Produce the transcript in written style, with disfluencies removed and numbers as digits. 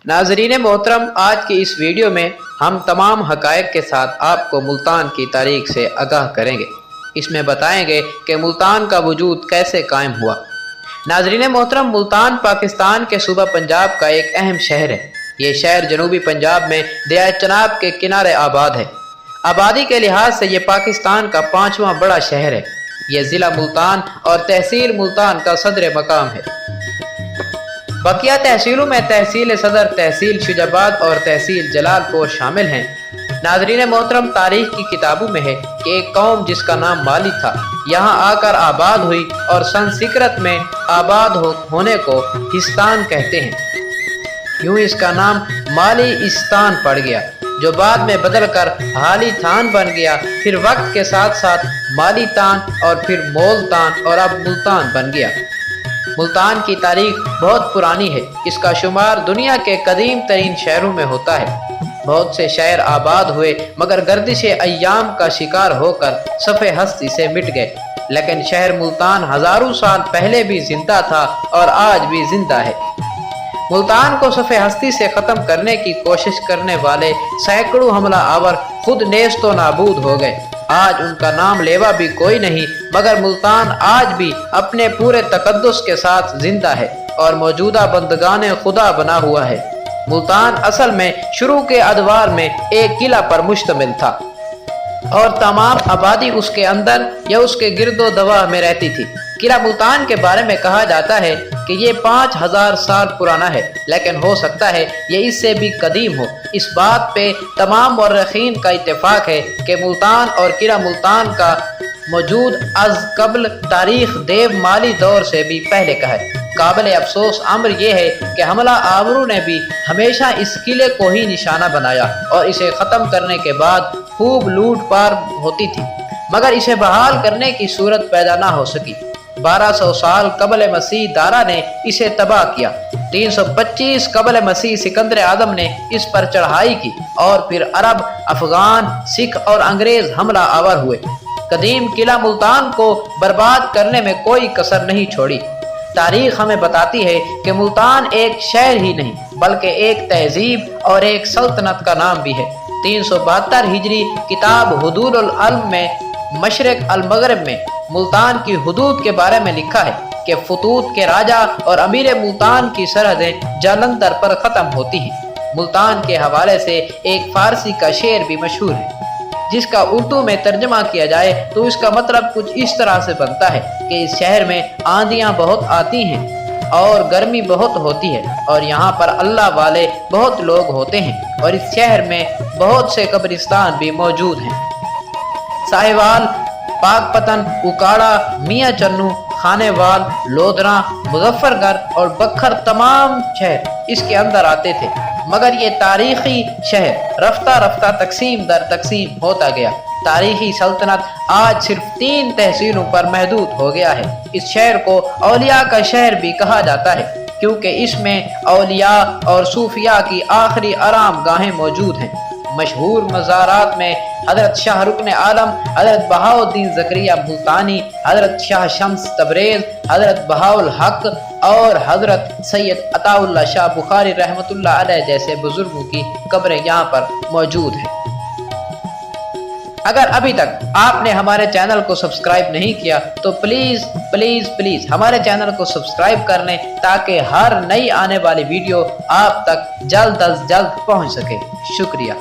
नाजरीन मोहतरम, आज की इस वीडियो में हम तमाम हक़ाइक़ के साथ आपको मुल्तान की तारीख़ से आगाह करेंगे। इसमें बताएंगे कि मुल्तान का वजूद कैसे कायम हुआ। नाजरीन मोहतरम, मुल्तान पाकिस्तान के सूबा पंजाब का एक अहम शहर है। ये शहर जनूबी पंजाब में दरिया चनाब के किनारे आबाद है। आबादी के लिहाज से ये पाकिस्तान का 5वां बड़ा शहर है। ये ज़िला मुल्तान और तहसील मुल्तान का सदर मकाम है। बकिया तहसीलों में तहसील सदर, तहसील शुजाबाद और तहसील जलालपुर शामिल हैं। नाजरीन मोहतरम, तारीख की किताबों में है कि एक कौम जिसका नाम माली था यहाँ आकर आबाद हुई और संस्कृत में आबाद होने को हिस्तान कहते हैं। यूं इसका नाम माली इस्तान पड़ गया, जो बाद में बदल कर हाली थान बन गया। फिर वक्त के साथ साथ माली तान और फिर मोलतान और अब मुल्तान बन गया। मुल्तान की तारीख बहुत पुरानी है। इसका शुमार दुनिया के कदीम तरीन शहरों में होता है। बहुत से शहर आबाद हुए मगर गर्दिश अय्याम का शिकार होकर सफ़े हस्ती से मिट गए। लेकिन शहर मुल्तान हज़ारों साल पहले भी जिंदा था और आज भी जिंदा है। मुल्तान को सफ़े हस्ती से ख़त्म करने की कोशिश करने वाले सैकड़ों हमला आवर खुद नेस्तो नाबूद हो गए। आज उनका नाम लेवा भी कोई नहीं, मगर मुल्तान आज भी अपने पूरे तकद्दुस के साथ जिंदा है और मौजूदा बंदगाने खुदा बना हुआ है। मुल्तान असल में शुरू के अदवार में एक किला पर मुश्तमिल था और तमाम आबादी उसके अंदर या उसके गिरदो दवा में रहती थी। किला मुल्तान के बारे में कहा जाता है कि ये 5000 साल पुराना है, लेकिन हो सकता है ये इससे भी कदीम हो। इस बात पे तमाम मुर्रखीन का इत्तेफाक है कि मुल्तान और किला मुल्तान का मौजूद अज कबल तारीख देव माली दौर से भी पहले का है। काबिल अफसोस अम्र यह है कि हमला आवरों ने भी हमेशा इस किले को ही निशाना बनाया और इसे ख़त्म करने के बाद खूब लूट पार होती थी, मगर इसे बहाल करने की सूरत पैदा ना हो सकी। 1200 साल कबल मसीह दारा ने इसे तबाह किया। 325 कबल मसीह सिकंदर आदम ने इस पर चढ़ाई की और फिर अरब, अफगान, सिख और अंग्रेज हमला आवर हुए। कदीम किला मुल्तान को बर्बाद करने में कोई कसर नहीं छोड़ी। तारीख हमें बताती है कि मुल्तान एक शहर ही नहीं बल्कि एक तहजीब और एक सल्तनत का नाम भी है। 372 हिजरी किताब हुदूदुल इल्म में मशरिक अल मगरिब में मुल्तान की हुदूद के बारे में लिखा है कि फतूत के राजा और अमीर मुल्तान की सरहदें जालंधर पर ख़त्म होती हैं। मुल्तान के हवाले से एक फारसी का शेर भी मशहूर है, जिसका उर्दू में तर्जमा किया जाए तो इसका मतलब कुछ इस तरह से बनता है कि इस शहर में आंधियां बहुत आती हैं और गर्मी बहुत होती है और यहाँ पर अल्लाह वाले बहुत लोग होते हैं और इस शहर में बहुत से कब्रिस्तान भी मौजूद हैं। साहिवाल, पाकपतन, उकाड़ा, मियाँ चन्नू, खानेवाल, लोधरा, मुजफ्फरगढ़ और बखर तमाम शहर इसके अंदर आते थे, मगर ये तारीखी शहर रफ्ता रफ्ता तकसीम दर तकसीम होता गया। तारीखी सल्तनत आज सिर्फ 3 तहसीलों पर महदूद हो गया है। इस शहर को औलिया का शहर भी कहा जाता है क्योंकि इसमें औलिया और सूफिया की आखिरी आराम गाहें मौजूद हैं। मशहूर मज़ारात में हज़रत शाह रुकन आलम, हज़रत बहाउद्दीन ज़करिया मुल्तानी, हज़रत शाह शम्स तबरेज़, हज़रत बहाउल हक और हज़रत सैयद अताउल्लाह शाह बुखारी रहमतुल्लाह अलैह जैसे बुजुर्गों की कब्रें यहाँ पर मौजूद हैं। अगर अभी तक आपने हमारे चैनल को सब्सक्राइब नहीं किया तो प्लीज़ प्लीज़ प्लीज़ हमारे चैनल को सब्सक्राइब कर लें ताकि हर नई आने वाली वीडियो आप तक जल्द अज जल्द पहुँच सके। शुक्रिया।